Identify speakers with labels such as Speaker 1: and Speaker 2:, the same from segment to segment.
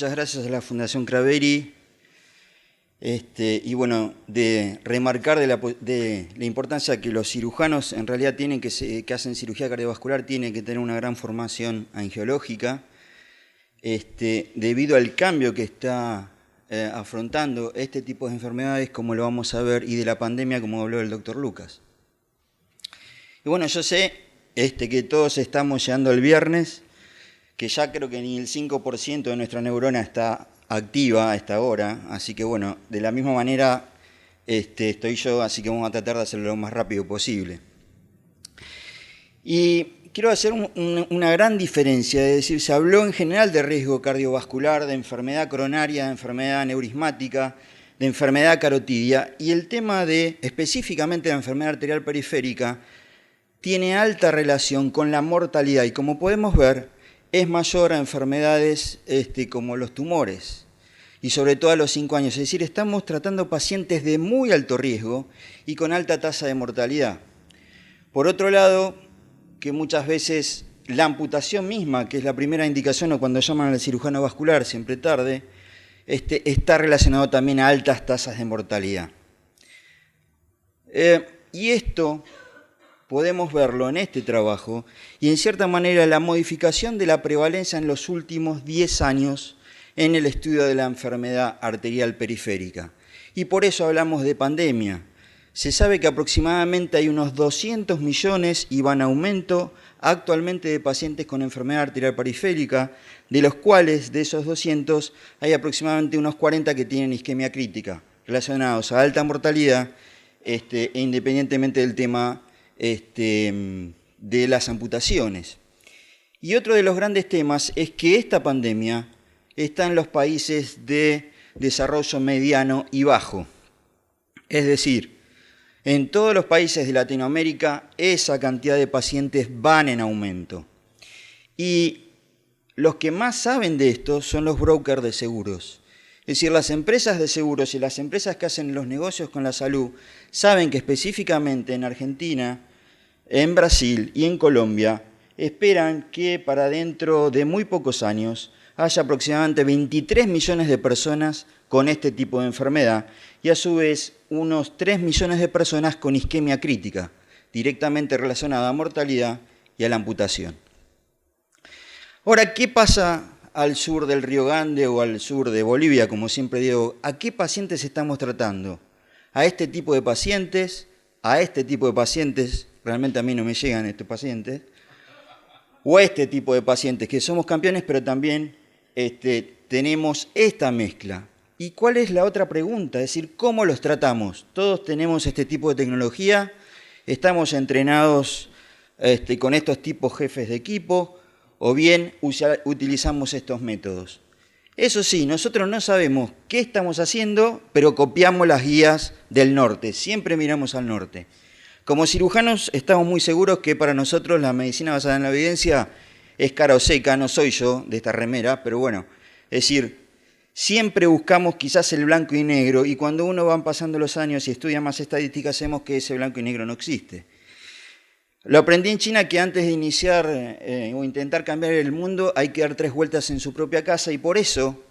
Speaker 1: muchas gracias a la Fundación Craveri y bueno, de remarcar de la importancia que los cirujanos en realidad tienen que hacen cirugía cardiovascular tienen que tener una gran formación angiológica debido al cambio que está afrontando este tipo de enfermedades, como lo vamos a ver, y de la pandemia, como habló el doctor Lucas. Y bueno, yo sé que todos estamos llegando al viernes, que ya creo que ni el 5% de nuestra neurona está activa a esta hora, así que bueno, de la misma manera estoy yo, así que vamos a tratar de hacerlo lo más rápido posible. Y quiero hacer una gran diferencia, es decir, se habló en general de riesgo cardiovascular, de enfermedad coronaria, de enfermedad aneurismática, de enfermedad carotidia, y el tema específicamente de la enfermedad arterial periférica tiene alta relación con la mortalidad y, como podemos ver, es mayor a enfermedades como los tumores y sobre todo a los 5 años. Es decir, estamos tratando pacientes de muy alto riesgo y con alta tasa de mortalidad. Por otro lado, que muchas veces la amputación misma, que es la primera indicación o cuando llaman al cirujano vascular, siempre tarde, está relacionado también a altas tasas de mortalidad. Y esto podemos verlo en este trabajo y en cierta manera la modificación de la prevalencia en los últimos 10 años en el estudio de la enfermedad arterial periférica. Y por eso hablamos de pandemia. Se sabe que aproximadamente hay unos 200 millones y van en aumento actualmente de pacientes con enfermedad arterial periférica, de los cuales de esos 200 hay aproximadamente unos 40 que tienen isquemia crítica, relacionados a alta mortalidad e independientemente del tema de las amputaciones. Y otro de los grandes temas es que esta pandemia está en los países de desarrollo mediano y bajo. Es decir, en todos los países de Latinoamérica esa cantidad de pacientes van en aumento. Y los que más saben de esto son los brokers de seguros. Es decir, las empresas de seguros y las empresas que hacen los negocios con la salud saben que específicamente en Argentina, en Brasil y en Colombia esperan que para dentro de muy pocos años haya aproximadamente 23 millones de personas con este tipo de enfermedad y a su vez unos 3 millones de personas con isquemia crítica, directamente relacionada a mortalidad y a la amputación. Ahora, ¿qué pasa al sur del Río Grande o al sur de Bolivia, como siempre digo? ¿A qué pacientes estamos tratando? ¿A este tipo de pacientes? ¿A este tipo de pacientes? Realmente a mí no me llegan estos pacientes. O a este tipo de pacientes, que somos campeones, pero también tenemos esta mezcla. ¿Y cuál es la otra pregunta? Es decir, ¿cómo los tratamos? Todos tenemos este tipo de tecnología, estamos entrenados con estos tipos jefes de equipo, o bien utilizamos estos métodos. Eso sí, nosotros no sabemos qué estamos haciendo, pero copiamos las guías del norte, siempre miramos al norte. Como cirujanos estamos muy seguros que para nosotros la medicina basada en la evidencia es cara o seca, no soy yo de esta remera, pero bueno, es decir, siempre buscamos quizás el blanco y negro y cuando uno van pasando los años y estudia más estadísticas, sabemos que ese blanco y negro no existe. Lo aprendí en China que antes de iniciar o intentar cambiar el mundo hay que dar 3 vueltas en su propia casa y por eso,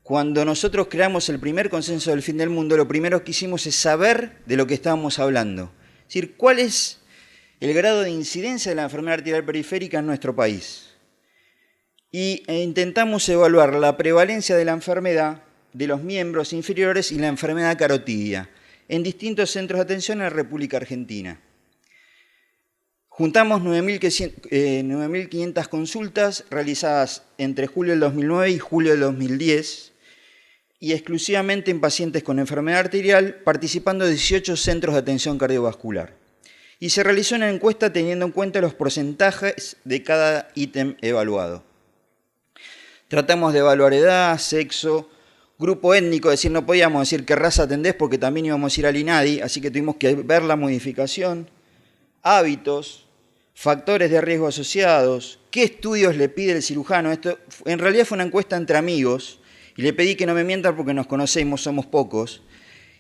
Speaker 1: cuando nosotros creamos el primer consenso del fin del mundo, lo primero que hicimos es saber de lo que estábamos hablando. Es decir, ¿cuál es el grado de incidencia de la enfermedad arterial periférica en nuestro país? Y intentamos evaluar la prevalencia de la enfermedad de los miembros inferiores y la enfermedad carotidia en distintos centros de atención en la República Argentina. Juntamos 9.500 consultas realizadas entre julio del 2009 y julio del 2010 y exclusivamente en pacientes con enfermedad arterial, participando de 18 centros de atención cardiovascular. Y se realizó una encuesta teniendo en cuenta los porcentajes de cada ítem evaluado. Tratamos de evaluar edad, sexo, grupo étnico, es decir, no podíamos decir qué raza atendés porque también íbamos a ir al INADI, así que tuvimos que ver la modificación, hábitos, factores de riesgo asociados, qué estudios le pide el cirujano. Esto en realidad fue una encuesta entre amigos, y le pedí que no me mientan porque nos conocemos, somos pocos,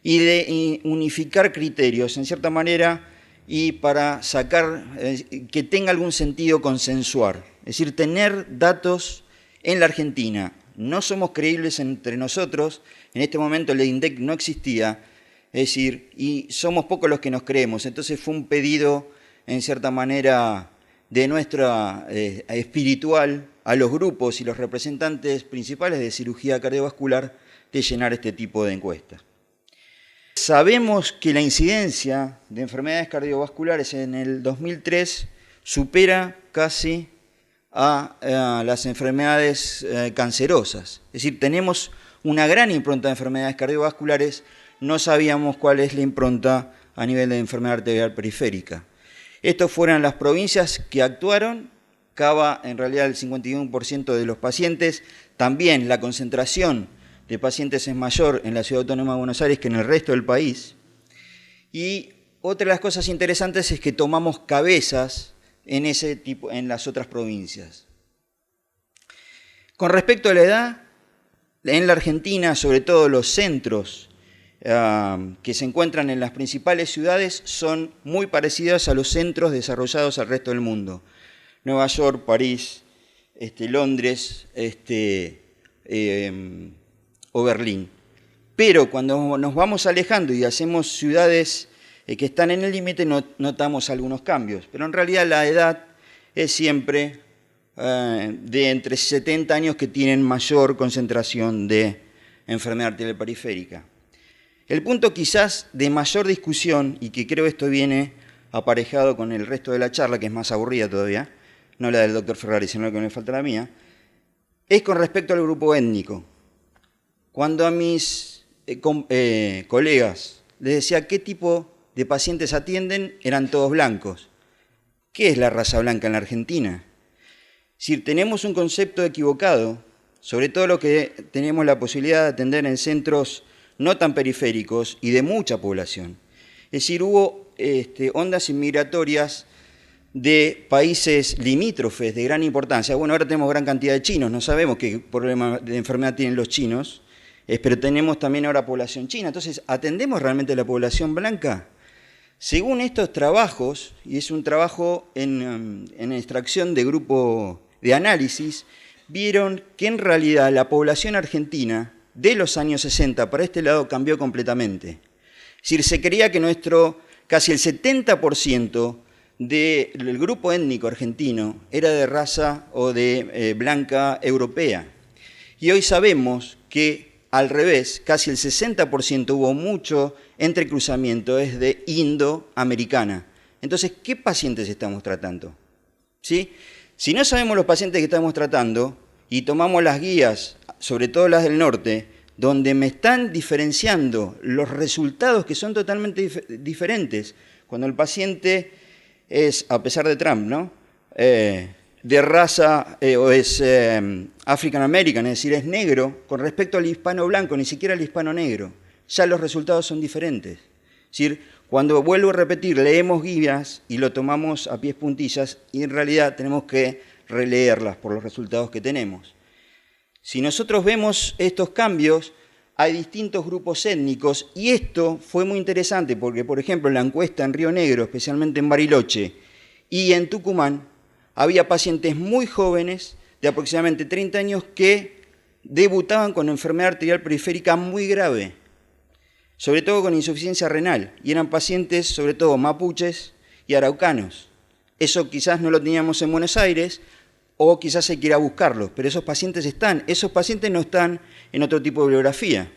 Speaker 1: y de unificar criterios, en cierta manera, y para sacar, que tenga algún sentido consensuar. Es decir, tener datos en la Argentina No somos creíbles entre nosotros. En este momento el INDEC no existía, es decir, y somos pocos los que nos creemos. Entonces fue un pedido, en cierta manera, de nuestra espiritual a los grupos y los representantes principales de cirugía cardiovascular de llenar este tipo de encuestas. Sabemos que la incidencia de enfermedades cardiovasculares en el 2003 supera casi a las enfermedades cancerosas. Es decir, tenemos una gran impronta de enfermedades cardiovasculares, no sabíamos cuál es la impronta a nivel de enfermedad arterial periférica. Estas fueron las provincias que actuaron. Cava en realidad el 51% de los pacientes. También la concentración de pacientes es mayor en la Ciudad Autónoma de Buenos Aires que en el resto del país. Y otra de las cosas interesantes es que tomamos cabezas en las otras provincias. Con respecto a la edad, en la Argentina, sobre todo los centros que se encuentran en las principales ciudades son muy parecidos a los centros desarrollados al resto del mundo. Nueva York, París, Londres o Berlín. Pero cuando nos vamos alejando y hacemos ciudades que están en el límite, notamos algunos cambios. Pero en realidad la edad es siempre de entre 70 años que tienen mayor concentración de enfermedad arterial periférica. El punto quizás de mayor discusión, y que creo esto viene aparejado con el resto de la charla, que es más aburrida todavía, no la del doctor Ferrari, sino que me falta la mía, es con respecto al grupo étnico. Cuando a mis colegas les decía qué tipo de pacientes atienden, eran todos blancos. ¿Qué es la raza blanca en la Argentina? Es decir, tenemos un concepto equivocado, sobre todo lo que tenemos la posibilidad de atender en centros no tan periféricos y de mucha población. Es decir, hubo ondas inmigratorias de países limítrofes de gran importancia. Bueno, ahora tenemos gran cantidad de chinos, no sabemos qué problema de enfermedad tienen los chinos, pero tenemos también ahora población china. Entonces, ¿atendemos realmente a la población blanca? Según estos trabajos, y es un trabajo en extracción de grupo de análisis, vieron que en realidad la población argentina de los años 60 para este lado cambió completamente. Es decir, se creía que casi el 70% del grupo étnico argentino era de raza o de blanca europea. Y hoy sabemos que al revés, casi el 60% hubo mucho entrecruzamiento, es de indoamericana. Entonces, ¿qué pacientes estamos tratando? ¿Sí? Si no sabemos los pacientes que estamos tratando y tomamos las guías, sobre todo las del norte, donde me están diferenciando los resultados que son totalmente diferentes, cuando el paciente es, a pesar de Trump, ¿no? De raza o es African American, es decir, es negro, con respecto al hispano blanco, ni siquiera al hispano negro, ya los resultados son diferentes. Es decir, cuando vuelvo a repetir, leemos guías y lo tomamos a pies puntillas y en realidad tenemos que releerlas por los resultados que tenemos. Si nosotros vemos estos cambios, hay distintos grupos étnicos y esto fue muy interesante porque, por ejemplo, en la encuesta en Río Negro, especialmente en Bariloche y en Tucumán, había pacientes muy jóvenes, de aproximadamente 30 años, que debutaban con enfermedad arterial periférica muy grave, sobre todo con insuficiencia renal, y eran pacientes sobre todo mapuches y araucanos. Eso quizás no lo teníamos en Buenos Aires, o quizás hay que ir a buscarlos, pero esos pacientes no están en otro tipo de bibliografía.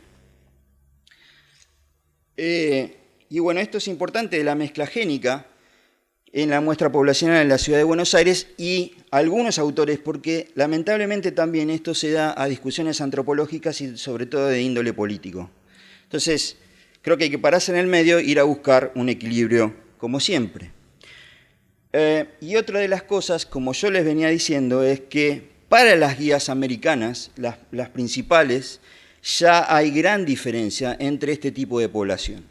Speaker 1: Y bueno, esto es importante de la mezcla génica en la muestra poblacional en la ciudad de Buenos Aires y algunos autores, porque lamentablemente también esto se da a discusiones antropológicas y sobre todo de índole político. Entonces, creo que hay que pararse en el medio e ir a buscar un equilibrio, como siempre. Y otra de las cosas, como yo les venía diciendo, es que para las guías americanas, las principales, ya hay gran diferencia entre este tipo de población.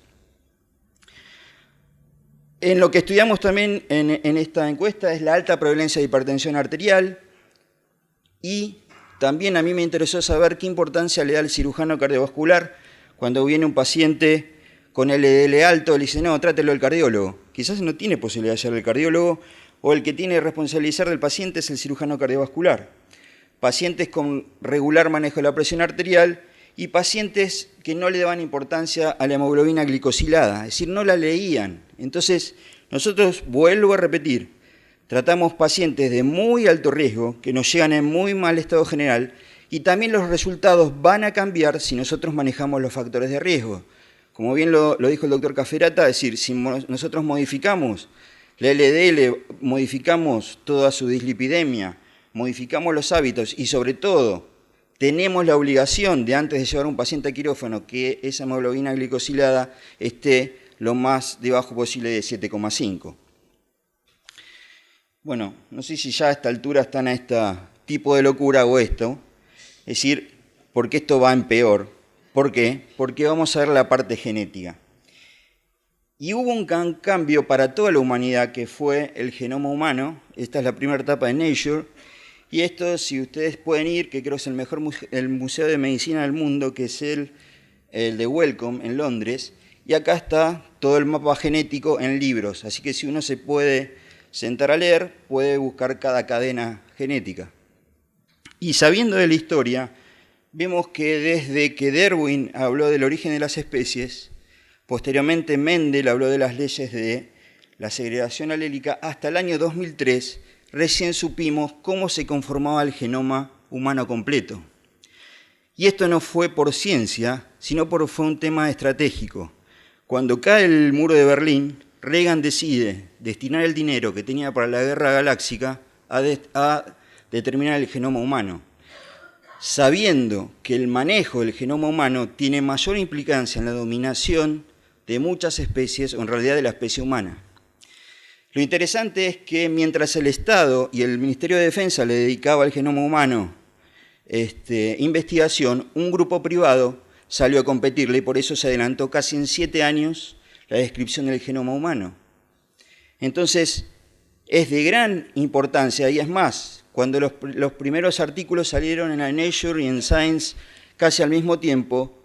Speaker 1: En lo que estudiamos también en esta encuesta es la alta prevalencia de hipertensión arterial y también a mí me interesó saber qué importancia le da el cirujano cardiovascular cuando viene un paciente con LDL alto, le dice, no, trátelo al cardiólogo. Quizás no tiene posibilidad de ser el cardiólogo o el que tiene que responsabilizar del paciente es el cirujano cardiovascular. pacientes con regular manejo de la presión arterial y pacientes que no le daban importancia a la hemoglobina glicosilada, es decir, no la leían. Entonces, nosotros, vuelvo a repetir, tratamos pacientes de muy alto riesgo, que nos llegan en muy mal estado general, y también los resultados van a cambiar si nosotros manejamos los factores de riesgo. Como bien lo dijo el doctor Cafferata, es decir, si nosotros modificamos la LDL, modificamos toda su dislipidemia, modificamos los hábitos y sobre todo tenemos la obligación de antes de llevar a un paciente a quirófano que esa hemoglobina glicosilada esté lo más debajo posible de 7,5. Bueno, no sé si ya a esta altura están a este tipo de locura o esto, es decir, porque esto va en peor. ¿Por qué? Porque vamos a ver la parte genética. Y hubo un cambio para toda la humanidad que fue el genoma humano. Esta es la primera etapa de Nature. Y esto, si ustedes pueden ir, que creo que es el mejor el museo de medicina del mundo, que es el de Wellcome en Londres. Y acá está todo el mapa genético en libros. Así que si uno se puede sentar a leer, puede buscar cada cadena genética. Y sabiendo de la historia, vemos que desde que Darwin habló del origen de las especies, posteriormente Mendel habló de las leyes de la segregación alélica, hasta el año 2003 recién supimos cómo se conformaba el genoma humano completo. Y esto no fue por ciencia, sino fue un tema estratégico. Cuando cae el muro de Berlín, Reagan decide destinar el dinero que tenía para la guerra galáctica a determinar el genoma humano, sabiendo que el manejo del genoma humano tiene mayor implicancia en la dominación de muchas especies, o en realidad de la especie humana. Lo interesante es que mientras el Estado y el Ministerio de Defensa le dedicaba al genoma humano investigación, un grupo privado salió a competirle y por eso se adelantó casi en 7 años la descripción del genoma humano. Entonces, es de gran importancia, y es más, cuando los primeros artículos salieron en la Nature y en Science casi al mismo tiempo,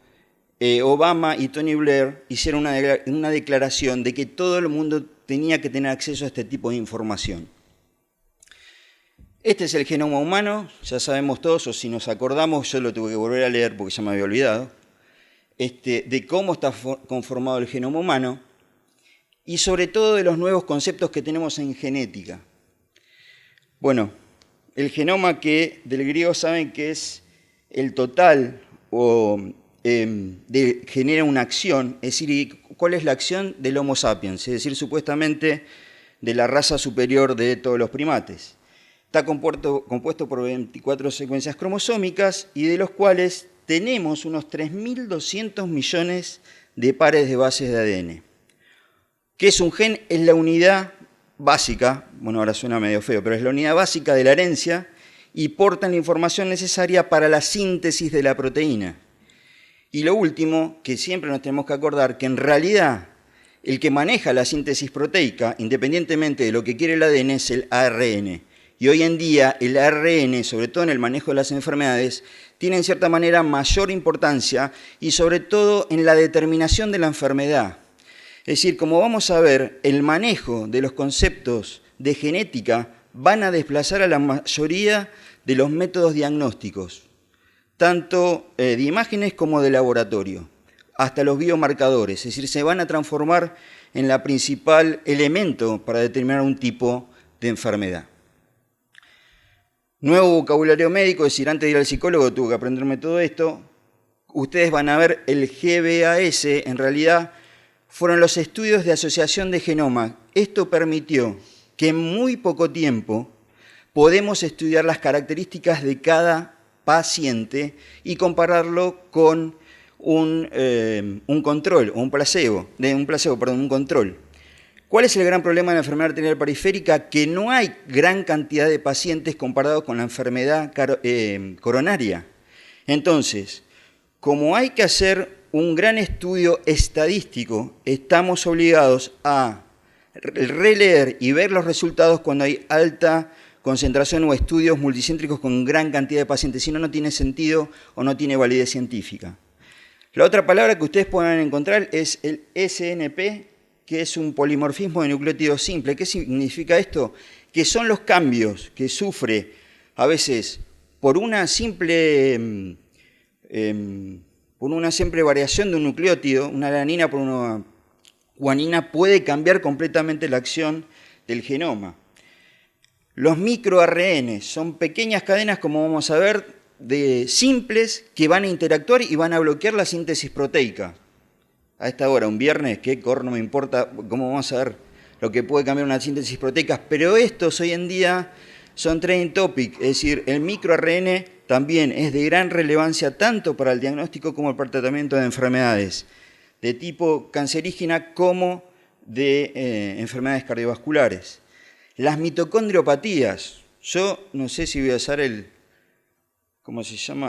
Speaker 1: Obama y Tony Blair hicieron una declaración de que todo el mundo tenía que tener acceso a este tipo de información. Este es el genoma humano, ya sabemos todos, o si nos acordamos, yo lo tuve que volver a leer porque ya me había olvidado, de cómo está conformado el genoma humano y sobre todo de los nuevos conceptos que tenemos en genética. Bueno, el genoma que del griego saben que es el total o genera una acción, es decir, ¿cuál es la acción del Homo sapiens? Es decir, supuestamente de la raza superior de todos los primates. Está compuesto por 24 secuencias cromosómicas y de los cuales tenemos unos 3.200 millones de pares de bases de ADN. ¿Qué es un gen? Es la unidad básica, bueno, ahora suena medio feo, pero es la unidad básica de la herencia y portan la información necesaria para la síntesis de la proteína. Y lo último, que siempre nos tenemos que acordar, que en realidad el que maneja la síntesis proteica, independientemente de lo que quiere el ADN, es el ARN. Y hoy en día el ARN, sobre todo en el manejo de las enfermedades, tiene en cierta manera mayor importancia y sobre todo en la determinación de la enfermedad. Es decir, como vamos a ver, el manejo de los conceptos de genética van a desplazar a la mayoría de los métodos diagnósticos, tanto de imágenes como de laboratorio, hasta los biomarcadores, es decir, se van a transformar en la principal elemento para determinar un tipo de enfermedad. Nuevo vocabulario médico, es decir, antes de ir al psicólogo tuve que aprenderme todo esto. Ustedes van a ver el GBAS, en realidad fueron los estudios de asociación de genoma. Esto permitió que en muy poco tiempo podemos estudiar las características de cada paciente y compararlo con un control, o un control. ¿Cuál es el gran problema de la enfermedad arterial periférica? Que no hay gran cantidad de pacientes comparados con la enfermedad coronaria. Entonces, como hay que hacer un gran estudio estadístico, estamos obligados a releer y ver los resultados cuando hay alta concentración o estudios multicéntricos con gran cantidad de pacientes, si no, no tiene sentido o no tiene validez científica. La otra palabra que ustedes pueden encontrar es el SNP, que es un polimorfismo de nucleótido simple. ¿Qué significa esto? Que son los cambios que sufre a veces por una simple variación de un nucleótido, una alanina por una guanina puede cambiar completamente la acción del genoma. Los microARN son pequeñas cadenas, como vamos a ver, de simples que van a interactuar y van a bloquear la síntesis proteica. A esta hora, un viernes, qué corno me importa cómo vamos a ver lo que puede cambiar una síntesis proteica, pero estos hoy en día son trending topic, es decir, el microARN también es de gran relevancia tanto para el diagnóstico como para el tratamiento de enfermedades de tipo cancerígena como de enfermedades cardiovasculares. Las mitocondriopatías, yo no sé si voy a usar el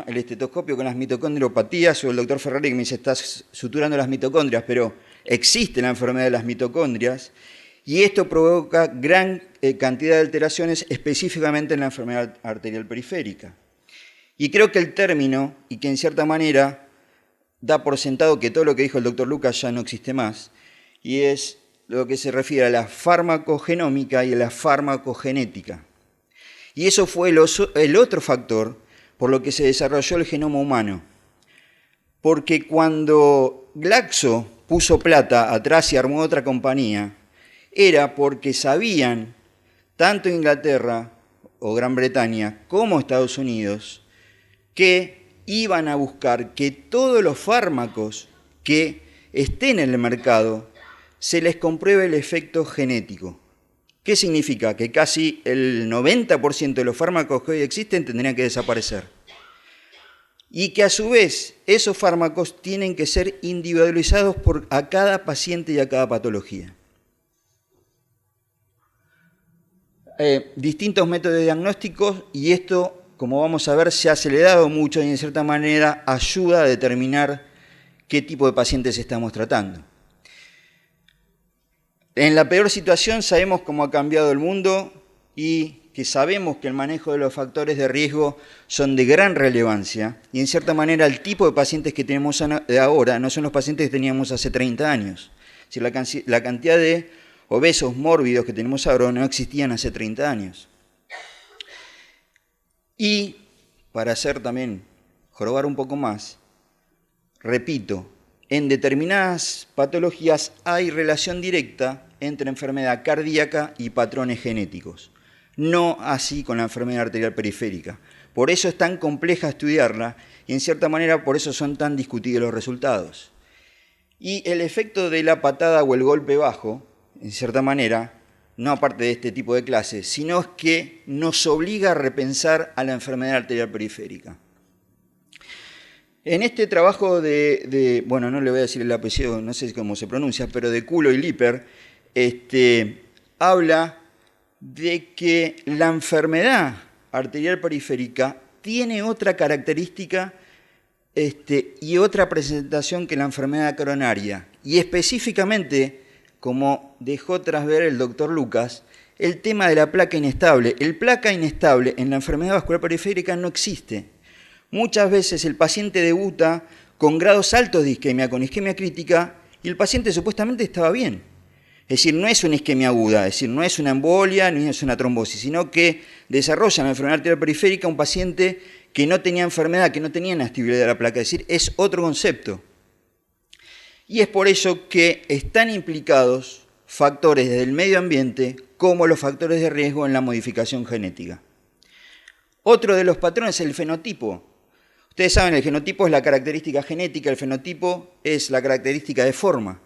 Speaker 1: estetoscopio con las mitocondriopatías o el doctor Ferrari que me dice estás suturando las mitocondrias, pero existe la enfermedad de las mitocondrias y esto provoca gran cantidad de alteraciones específicamente en la enfermedad arterial periférica. Y creo que el término, y que en cierta manera da por sentado que todo lo que dijo el doctor Lucas ya no existe más, y es lo que se refiere a la farmacogenómica y a la farmacogenética. Y eso fue el otro factor por lo que se desarrolló el genoma humano. Porque cuando Glaxo puso plata atrás y armó otra compañía, era porque sabían, tanto Inglaterra o Gran Bretaña como Estados Unidos, que iban a buscar que todos los fármacos que estén en el mercado se les compruebe el efecto genético. ¿Qué significa? Que casi el 90% de los fármacos que hoy existen tendrían que desaparecer. Y que a su vez esos fármacos tienen que ser individualizados a cada paciente y a cada patología. Distintos métodos de diagnóstico y esto, como vamos a ver, se ha acelerado mucho y en cierta manera ayuda a determinar qué tipo de pacientes estamos tratando. En la peor situación sabemos cómo ha cambiado el mundo y que sabemos que el manejo de los factores de riesgo son de gran relevancia y en cierta manera el tipo de pacientes que tenemos ahora no son los pacientes que teníamos hace 30 años. Es decir, la cantidad de obesos mórbidos que tenemos ahora no existían hace 30 años. Y para hacer también, jorobar un poco más, repito, en determinadas patologías hay relación directa entre enfermedad cardíaca y patrones genéticos. No así con la enfermedad arterial periférica. Por eso es tan compleja estudiarla y en cierta manera por eso son tan discutidos los resultados. Y el efecto de la patada o el golpe bajo, en cierta manera, no aparte de este tipo de clases, sino es que nos obliga a repensar a la enfermedad arterial periférica. En este trabajo bueno, no le voy a decir el apellido, no sé cómo se pronuncia, pero de Culo y Lipper, habla de que la enfermedad arterial periférica tiene otra característica y otra presentación que la enfermedad coronaria. Y específicamente, como dejó tras ver el doctor Lucas, el tema de la placa inestable. El placa inestable en la enfermedad vascular periférica no existe. Muchas veces el paciente debuta con grados altos de isquemia, con isquemia crítica, y el paciente supuestamente estaba bien. Es decir, no es una isquemia aguda, es decir, no es una embolia ni es una trombosis, sino que desarrolla en la enfermedad arterial periférica un paciente que no tenía enfermedad, que no tenía inestabilidad de la placa, es decir, es otro concepto. Y es por eso que están implicados factores del medio ambiente como los factores de riesgo en la modificación genética. Otro de los patrones es el fenotipo. Ustedes saben, el genotipo es la característica genética, el fenotipo es la característica de forma.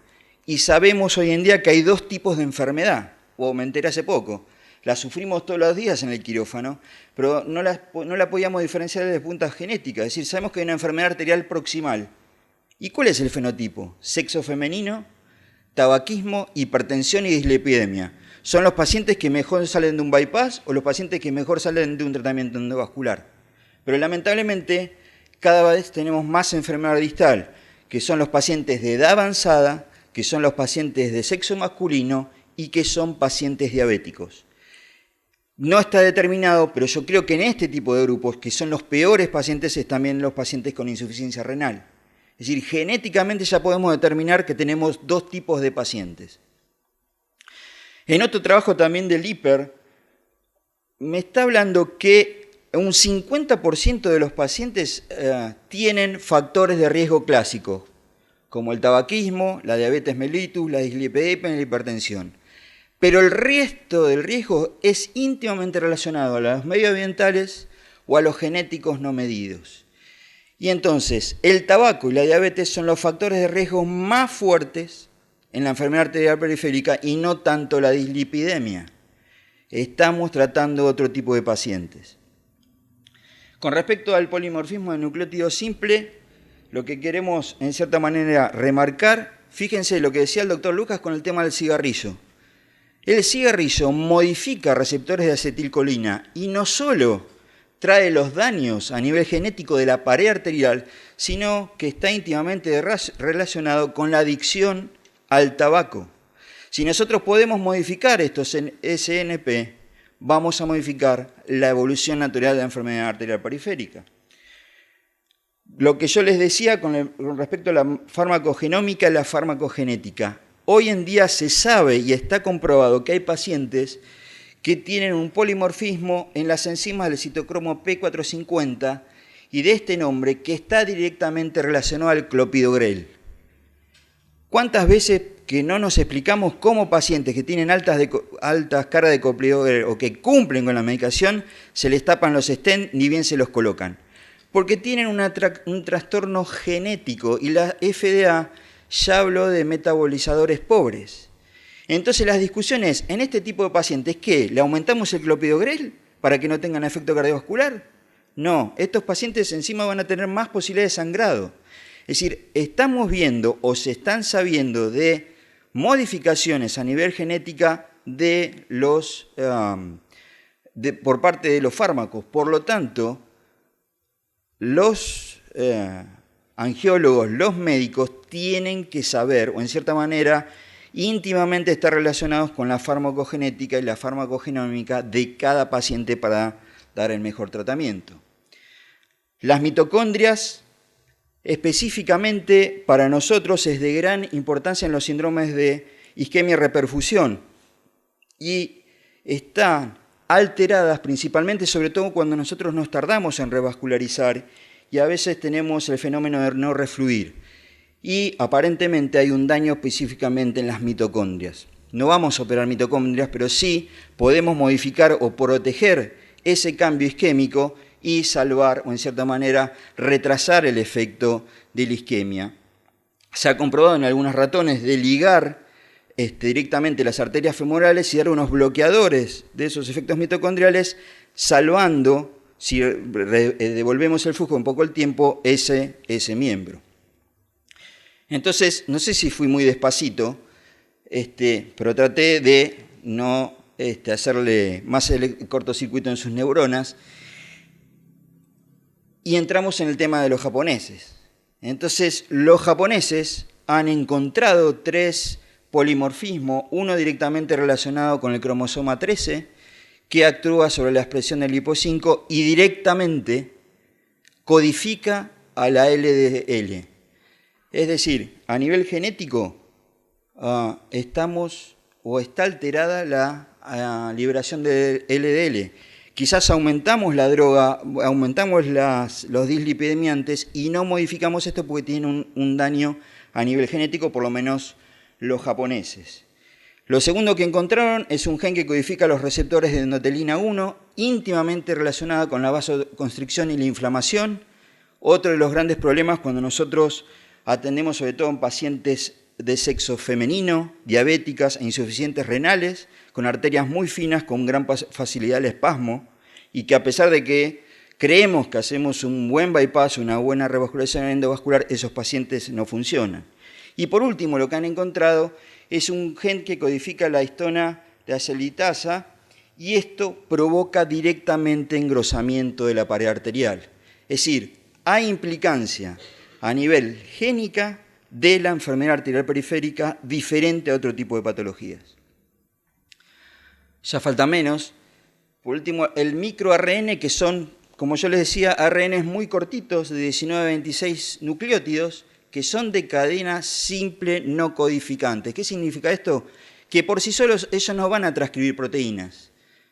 Speaker 1: Y sabemos hoy en día que hay dos tipos de enfermedad, o me enteré hace poco. La sufrimos todos los días en el quirófano, pero no la podíamos diferenciar desde punta genética. Es decir, sabemos que hay una enfermedad arterial proximal. ¿Y cuál es el fenotipo? Sexo femenino, tabaquismo, hipertensión y dislipidemia. ¿Son los pacientes que mejor salen de un bypass o los pacientes que mejor salen de un tratamiento endovascular? Pero lamentablemente cada vez tenemos más enfermedad distal, que son los pacientes de edad avanzada, que son los pacientes de sexo masculino y que son pacientes diabéticos. No está determinado, pero yo creo que en este tipo de grupos, que son los peores pacientes, es también los pacientes con insuficiencia renal. Es decir, genéticamente ya podemos determinar que tenemos dos tipos de pacientes. En otro trabajo también de Lipper, me está hablando que un 50% de los pacientes tienen factores de riesgo clásicos, como el tabaquismo, la diabetes mellitus, la dislipidemia y la hipertensión. Pero el resto del riesgo es íntimamente relacionado a los medioambientales o a los genéticos no medidos. Y entonces, el tabaco y la diabetes son los factores de riesgo más fuertes en la enfermedad arterial periférica y no tanto la dislipidemia. Estamos tratando otro tipo de pacientes. Con respecto al polimorfismo de nucleótido simple, lo que queremos en cierta manera remarcar, fíjense lo que decía el doctor Lucas con el tema del cigarrillo. El cigarrillo modifica receptores de acetilcolina y no solo trae los daños a nivel genético de la pared arterial, sino que está íntimamente relacionado con la adicción al tabaco. Si nosotros podemos modificar estos SNP, vamos a modificar la evolución natural de la enfermedad arterial periférica. Lo que yo les decía con respecto a la farmacogenómica y la farmacogenética. Hoy en día se sabe y está comprobado que hay pacientes que tienen un polimorfismo en las enzimas del citocromo P450 y de este nombre que está directamente relacionado al clopidogrel. ¿Cuántas veces que no nos explicamos cómo pacientes que tienen altas cargas de clopidogrel o que cumplen con la medicación se les tapan los stents ni bien se los colocan? Porque tienen un trastorno genético y la FDA ya habló de metabolizadores pobres. Entonces las discusiones en este tipo de pacientes, ¿qué? ¿Le aumentamos el clopidogrel para que no tengan efecto cardiovascular? No, estos pacientes encima van a tener más posibilidades de sangrado. Es decir, estamos viendo o se están sabiendo de modificaciones a nivel genética de por parte de los fármacos. Por lo tanto, los angiólogos, los médicos, tienen que saber, o en cierta manera, íntimamente estar relacionados con la farmacogenética y la farmacogenómica de cada paciente para dar el mejor tratamiento. Las mitocondrias, específicamente para nosotros, es de gran importancia en los síndromes de isquemia y reperfusión y están alteradas principalmente, sobre todo cuando nosotros nos tardamos en revascularizar y a veces tenemos el fenómeno de no refluir. Y aparentemente hay un daño específicamente en las mitocondrias. No vamos a operar mitocondrias, pero sí podemos modificar o proteger ese cambio isquémico y salvar o en cierta manera retrasar el efecto de la isquemia. Se ha comprobado en algunos ratones de ligar directamente las arterias femorales y dar unos bloqueadores de esos efectos mitocondriales, salvando, si devolvemos el flujo un poco el tiempo, ese miembro. Entonces, no sé si fui muy despacito, pero traté de no hacerle más el cortocircuito en sus neuronas. Y entramos en el tema de los japoneses. Entonces, los japoneses han encontrado 3 polimorfismos, uno directamente relacionado con el cromosoma 13, que actúa sobre la expresión del lipo5 y directamente codifica a la LDL. Es decir, a nivel genético está alterada la liberación de LDL. Quizás aumentamos la droga, aumentamos los dislipidemiantes y no modificamos esto porque tienen un daño a nivel genético, por lo menos los japoneses. Lo segundo que encontraron es un gen que codifica los receptores de endotelina 1, íntimamente relacionada con la vasoconstricción y la inflamación. Otro de los grandes problemas cuando nosotros atendemos sobre todo en pacientes de sexo femenino, diabéticas e insuficientes renales, con arterias muy finas, con gran facilidad al espasmo, y que a pesar de que creemos que hacemos un buen bypass, una buena revascularización endovascular, esos pacientes no funcionan. Y por último, lo que han encontrado es un gen que codifica la histona de acetylitasa, y esto provoca directamente engrosamiento de la pared arterial. Es decir, hay implicancia a nivel génica de la enfermedad arterial periférica diferente a otro tipo de patologías. Ya falta menos. Por último, el microARN, que son, como yo les decía, ARNs muy cortitos, de 19 a 26 nucleótidos, que son de cadena simple no codificante. ¿Qué significa esto? Que por sí solos ellos no van a transcribir proteínas.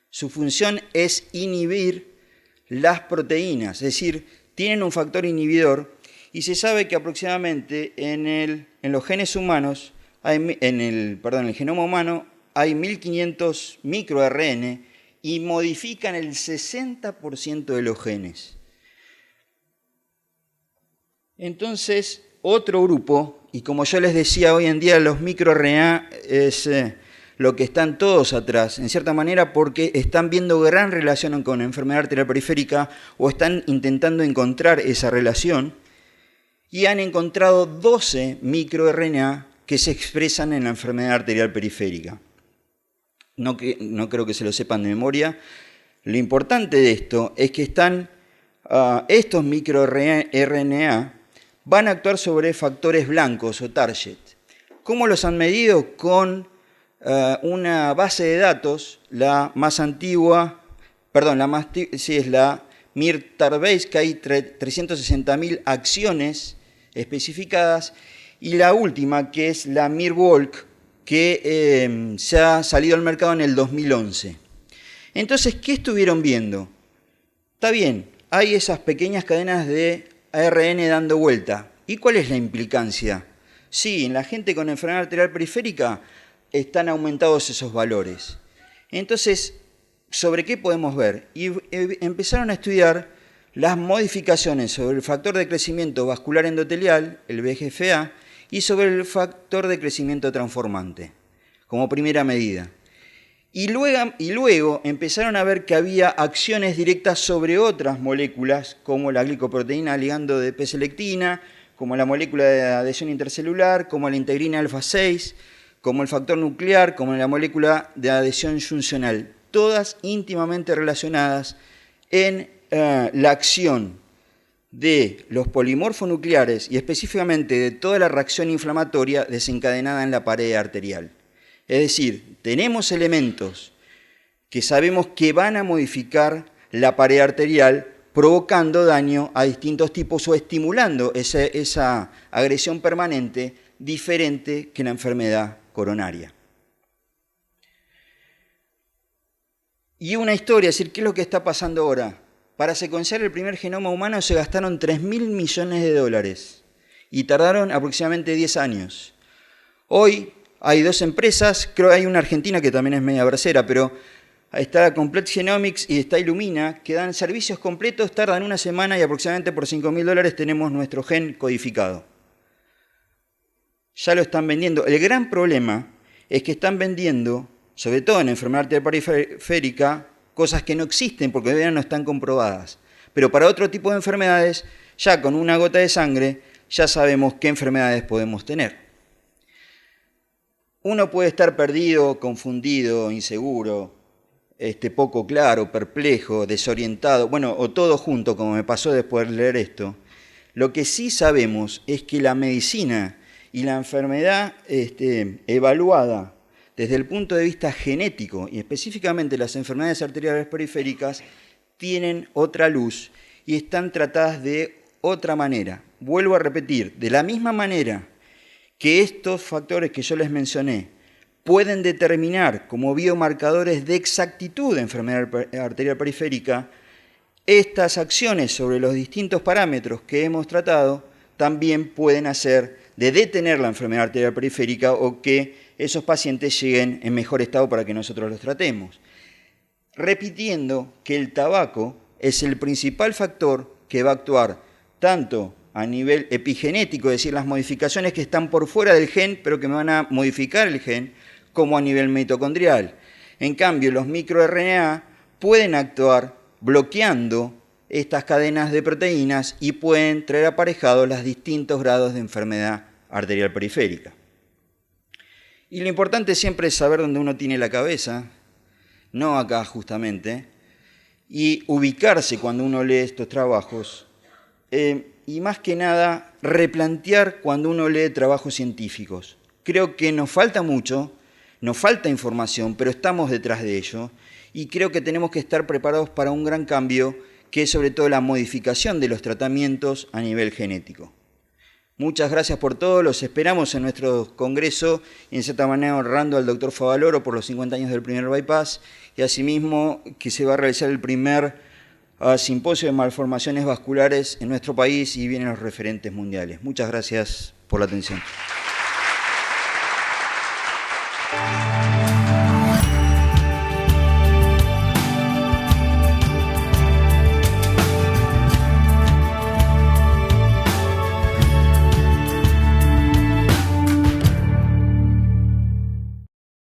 Speaker 1: Su función es inhibir las proteínas, es decir, tienen un factor inhibidor y se sabe que aproximadamente en los genes humanos, en el genoma humano, hay 1500 microRN y modifican el 60% de los genes. Entonces, otro grupo, y como yo les decía, hoy en día los microRNA es lo que están todos atrás, en cierta manera porque están viendo gran relación con la enfermedad arterial periférica o están intentando encontrar esa relación y han encontrado 12 microRNA que se expresan en la enfermedad arterial periférica. No creo que se lo sepan de memoria. Lo importante de esto es que estos microRNA van a actuar sobre factores blancos o target. ¿Cómo los han medido? Con una base de datos, la más antigua, es la MIR-Tarbase, que hay 360.000 acciones especificadas, y la última, que es la MIR-Bulk, que se ha salido al mercado en el 2011. Entonces, ¿qué estuvieron viendo? Está bien, hay esas pequeñas cadenas de ARN dando vuelta. ¿Y cuál es la implicancia? Sí, en la gente con enfermedad arterial periférica están aumentados esos valores. Entonces, ¿sobre qué podemos ver? Y empezaron a estudiar las modificaciones sobre el factor de crecimiento vascular endotelial, el VEGF-A, y sobre el factor de crecimiento transformante, como primera medida. Y luego empezaron a ver que había acciones directas sobre otras moléculas, como la glicoproteína ligando de P-selectina, como la molécula de adhesión intercelular, como la integrina alfa-6, como el factor nuclear, como la molécula de adhesión funcional, todas íntimamente relacionadas en la acción de los polimorfonucleares y específicamente de toda la reacción inflamatoria desencadenada en la pared arterial. Es decir, tenemos elementos que sabemos que van a modificar la pared arterial provocando daño a distintos tipos o estimulando esa agresión permanente diferente que la enfermedad coronaria. Y una historia, es decir, ¿qué es lo que está pasando ahora? Para secuenciar el primer genoma humano se gastaron 3.000 millones de dólares y tardaron aproximadamente 10 años. Hoy hay dos empresas, creo que hay una argentina que también es media bracera, pero está Complete Genomics y está Illumina, que dan servicios completos, tardan una semana y aproximadamente por 5.000 dólares tenemos nuestro gen codificado. Ya lo están vendiendo. El gran problema es que están vendiendo, sobre todo en enfermedad arterial periférica, cosas que no existen porque todavía no están comprobadas. Pero para otro tipo de enfermedades, ya con una gota de sangre, ya sabemos qué enfermedades podemos tener. Uno puede estar perdido, confundido, inseguro, poco claro, perplejo, desorientado, bueno, o todo junto, como me pasó después de leer esto. Lo que sí sabemos es que la medicina y la enfermedad evaluada desde el punto de vista genético, y específicamente las enfermedades arteriales periféricas, tienen otra luz y están tratadas de otra manera. Vuelvo a repetir, de la misma manera que estos factores que yo les mencioné pueden determinar como biomarcadores de exactitud de enfermedad arterial periférica, estas acciones sobre los distintos parámetros que hemos tratado también pueden hacer de detener la enfermedad arterial periférica o que esos pacientes lleguen en mejor estado para que nosotros los tratemos. Repitiendo que el tabaco es el principal factor que va a actuar tanto a nivel epigenético, es decir, las modificaciones que están por fuera del gen, pero que me van a modificar el gen, como a nivel mitocondrial. En cambio, los microRNA pueden actuar bloqueando estas cadenas de proteínas y pueden traer aparejados los distintos grados de enfermedad arterial periférica. Y lo importante siempre es saber dónde uno tiene la cabeza, no acá justamente, y ubicarse cuando uno lee estos trabajos, y más que nada replantear cuando uno lee trabajos científicos. Creo que nos falta mucho, nos falta información, pero estamos detrás de ello, y creo que tenemos que estar preparados para un gran cambio, que es sobre todo la modificación de los tratamientos a nivel genético. Muchas gracias por todo, los esperamos en nuestro congreso y en cierta manera honrando al doctor Favaloro por los 50 años del primer bypass y asimismo que se va a realizar el primer a Simposio de Malformaciones Vasculares en nuestro país y vienen los referentes mundiales. Muchas gracias por la atención.